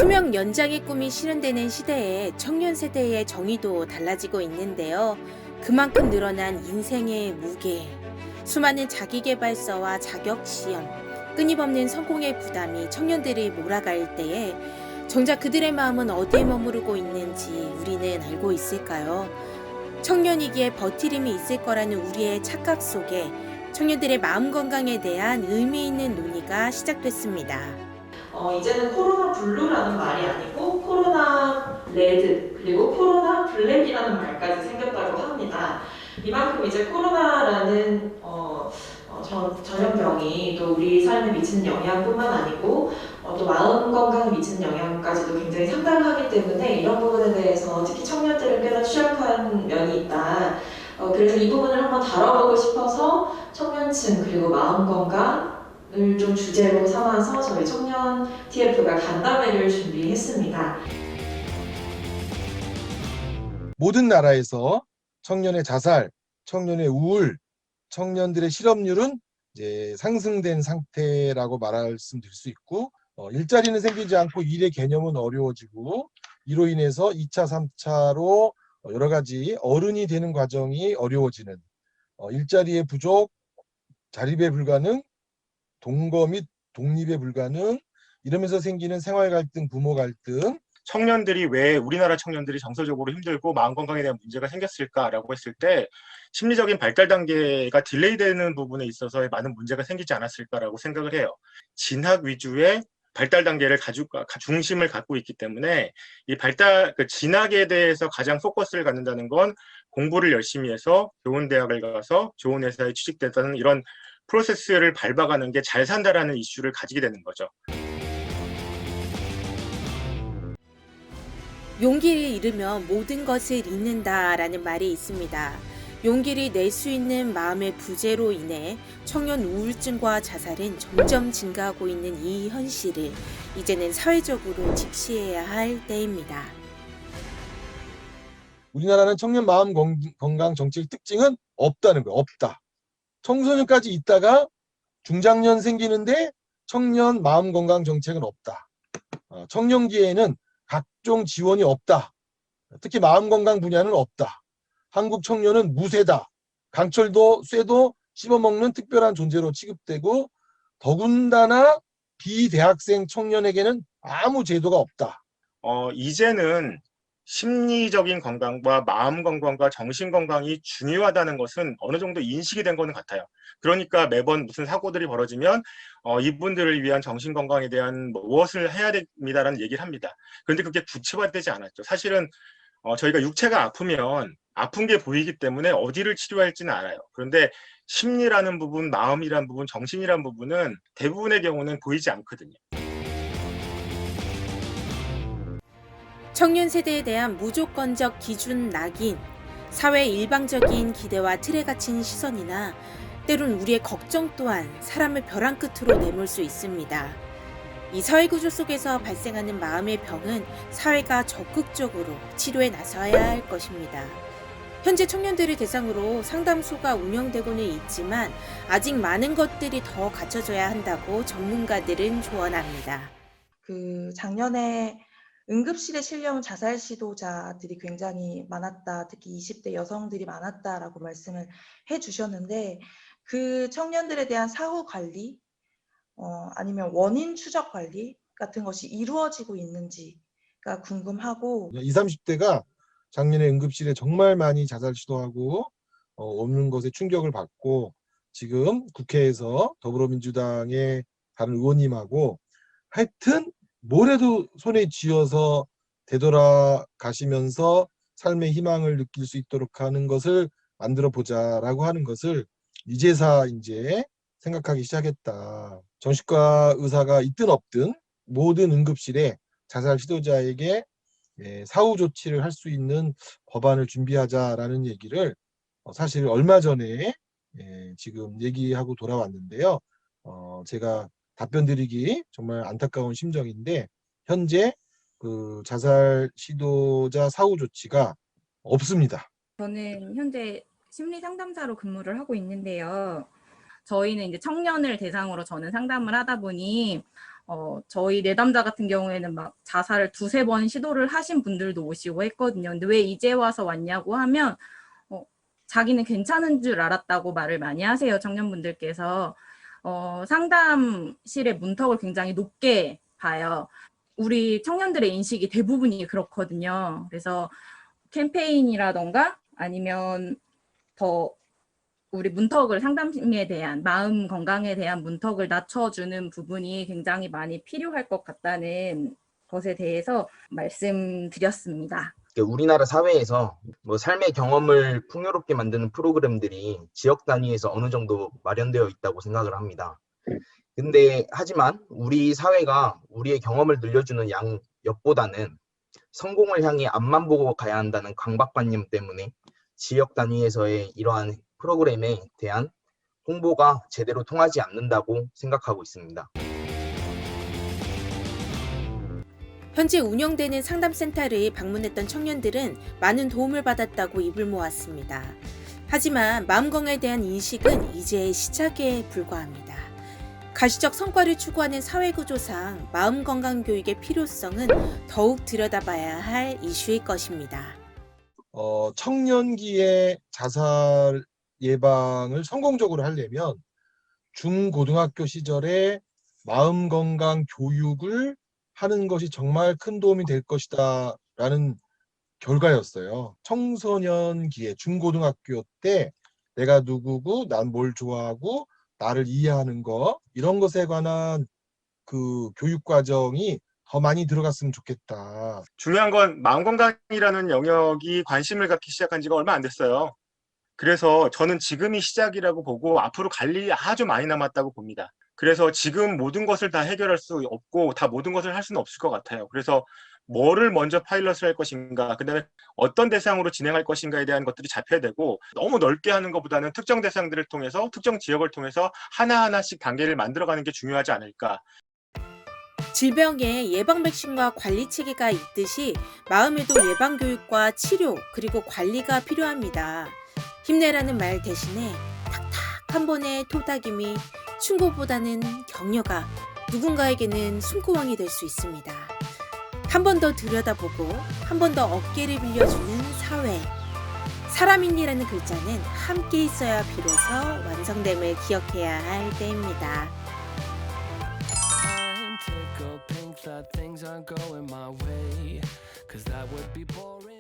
수명 연장의 꿈이 실현되는 시대에 청년 세대의 정의도 달라지고 있는데요. 그만큼 늘어난 인생의 무게, 수많은 자기계발서와 자격시험, 끊임없는 성공의 부담이 청년들을 몰아갈 때에 정작 그들의 마음은 어디에 머무르고 있는지 우리는 알고 있을까요? 청년이기에 버티림이 있을 거라는 우리의 착각 속에 청년들의 마음 건강에 대한 의미 있는 논의가 시작됐습니다. 이제는 코로나 블루라는 말이 아니고 코로나 레드 그리고 코로나 블랙이라는 말까지 생겼다고 합니다. 이만큼 이제 코로나라는 전염병이 또 우리 삶에 미치는 영향뿐만 아니고 또 마음 건강에 미치는 영향까지도 굉장히 상당하기 때문에 이런 부분에 대해서 특히 청년들을 꽤나 취약한 면이 있다. 그래서 이 부분을 한번 다뤄보고 싶어서 청년층 그리고 마음 건강을 좀 주제로 삼아서 저희 청년 TF가 간담회를 준비했습니다. 모든 나라에서 청년의 자살, 청년의 우울, 청년들의 실업률은 이제 상승된 상태라고 말씀드릴 수 있고, 일자리는 생기지 않고 일의 개념은 어려워지고, 이로 인해서 2차, 3차로 여러 가지 어른이 되는 과정이 어려워지는, 일자리의 부족, 자립의 불가능, 동거 및 독립의 불가능, 이러면서 생기는 생활 갈등, 부모 갈등. 청년들이 왜 우리나라 청년들이 정서적으로 힘들고 마음 건강에 대한 문제가 생겼을까라고 했을 때 심리적인 발달 단계가 딜레이되는 부분에 있어서 많은 문제가 생기지 않았을까라고 생각을 해요. 진학 위주의 발달 단계를 중심을 갖고 있기 때문에 이 진학에 대해서 가장 포커스를 갖는다는 건 공부를 열심히 해서 좋은 대학을 가서 좋은 회사에 취직된다는 이런 프로세스를 밟아가는 게 잘 산다라는 이슈를 가지게 되는 거죠. 용기를 잃으면 모든 것을 잃는다라는 말이 있습니다. 용기를 낼 수 있는 마음의 부재로 인해 청년 우울증과 자살은 점점 증가하고 있는 이 현실을 이제는 사회적으로 직시해야 할 때입니다. 우리나라는 청년 마음 건강 정책 특징은 없다는 거예요. 없다. 청소년까지 있다가 중장년 생기는데 청년 마음 건강 정책은 없다. 청년기에는 각종 지원이 없다. 특히 마음 건강 분야는 없다. 한국 청년은 무쇠다. 강철도 쇠도 씹어먹는 특별한 존재로 취급되고 더군다나 비대학생 청년에게는 아무 제도가 없다. 이제는 심리적인 건강과 마음 건강과 정신 건강이 중요하다는 것은 어느 정도 인식이 된 거는 같아요. 그러니까 매번 무슨 사고들이 벌어지면 이분들을 위한 정신 건강에 대한 무엇을 해야 됩니다라는 얘기를 합니다. 그런데 그게 구체화되지 않았죠. 사실은 저희가 육체가 아프면 아픈 게 보이기 때문에 어디를 치료할지는 알아요. 그런데 심리라는 부분, 마음이라는 부분, 정신이라는 부분은 대부분의 경우는 보이지 않거든요. 청년 세대에 대한 무조건적 기준 낙인, 사회 일방적인 기대와 틀에 갇힌 시선이나 때론 우리의 걱정 또한 사람을 벼랑 끝으로 내몰 수 있습니다. 이 사회 구조 속에서 발생하는 마음의 병은 사회가 적극적으로 치료에 나서야 할 것입니다. 현재 청년들을 대상으로 상담소가 운영되고는 있지만 아직 많은 것들이 더 갖춰져야 한다고 전문가들은 조언합니다. 작년에 응급실에 실려온 자살 시도자들이 굉장히 많았다. 특히 20대 여성들이 많았다라고 말씀을 해주셨는데 그 청년들에 대한 사후 관리, 아니면 원인 추적 관리 같은 것이 이루어지고 있는지가 궁금하고 20, 30대가 작년에 응급실에 정말 많이 자살 시도하고 없는 것에 충격을 받고 지금 국회에서 더불어민주당의 다른 의원님하고 하여튼 뭐래도 손에 쥐어서 되돌아가시면서 삶의 희망을 느낄 수 있도록 하는 것을 만들어 보자라고 하는 것을 이제서 이제 생각하기 시작했다. 정신과 의사가 있든 없든 모든 응급실에 자살 시도자에게 사후 조치를 할 수 있는 법안을 준비하자라는 얘기를 사실 얼마 전에 지금 얘기하고 돌아왔는데요. 제가 답변 드리기 정말 안타까운 심정인데 현재 그 자살 시도자 사후 조치가 없습니다. 저는 현재 심리 상담사로 근무를 하고 있는데요. 저희는 이제 청년을 대상으로 저는 상담을 하다 보니 저희 내담자 같은 경우에는 막 자살을 2-3번 시도를 하신 분들도 오시고 했거든요. 근데 왜 이제 와서 왔냐고 하면 자기는 괜찮은 줄 알았다고 말을 많이 하세요. 청년분들께서. 상담실의 문턱을 굉장히 높게 봐요. 우리 청년들의 인식이 대부분이 그렇거든요. 그래서 캠페인이라던가 아니면 더 우리 문턱을 상담에 대한 마음 건강에 대한 문턱을 낮춰주는 부분이 굉장히 많이 필요할 것 같다는 것에 대해서 말씀드렸습니다. 우리나라 사회에서 뭐 삶의 경험을 풍요롭게 만드는 프로그램들이 지역 단위에서 어느 정도 마련되어 있다고 생각을 합니다. 근데 하지만 우리 사회가 우리의 경험을 늘려주는 양옆보다는 성공을 향해 앞만 보고 가야 한다는 강박관념 때문에 지역 단위에서의 이러한 프로그램에 대한 홍보가 제대로 통하지 않는다고 생각하고 있습니다. 현재 운영되는 상담센터를 방문했던 청년들은 많은 도움을 받았다고 입을 모았습니다. 하지만 마음건강에 대한 인식은 이제 시작에 불과합니다. 가시적 성과를 추구하는 사회구조상 마음건강 교육의 필요성은 더욱 들여다봐야 할 이슈일 것입니다. 청년기의 자살 예방을 성공적으로 하려면 중고등학교 시절에 마음건강 교육을 하는 것이 정말 큰 도움이 될 것이다 라는 결과였어요. 청소년기에 중고등학교 때 내가 누구고 난 뭘 좋아하고 나를 이해하는 거 이런 것에 관한 그 교육 과정이 더 많이 들어갔으면 좋겠다. 중요한 건 마음건강이라는 영역이 관심을 갖기 시작한 지가 얼마 안 됐어요. 그래서 저는 지금이 시작이라고 보고 앞으로 갈 일이 아주 많이 남았다고 봅니다. 그래서 지금 모든 것을 다 해결할 수 없고 다 모든 것을 할 수는 없을 것 같아요. 그래서 뭐를 먼저 파일럿을 할 것인가, 그다음에 어떤 대상으로 진행할 것인가에 대한 것들이 잡혀야 되고 너무 넓게 하는 것보다는 특정 대상들을 통해서 특정 지역을 통해서 하나하나씩 단계를 만들어가는 게 중요하지 않을까. 질병의 예방 백신과 관리 체계가 있듯이 마음에도 예방 교육과 치료 그리고 관리가 필요합니다. 힘내라는 말 대신에 탁탁 한 번의 토닥임이 충고보다는 격려가 누군가에게는 숨고왕이 될 수 있습니다. 한 번 더 들여다보고 한 번 더 어깨를 빌려주는 사회. 사람인이라는 글자는 함께 있어야 비로소 완성됨을 기억해야 할 때입니다. Things aren't going my way, 'cause that would be boring.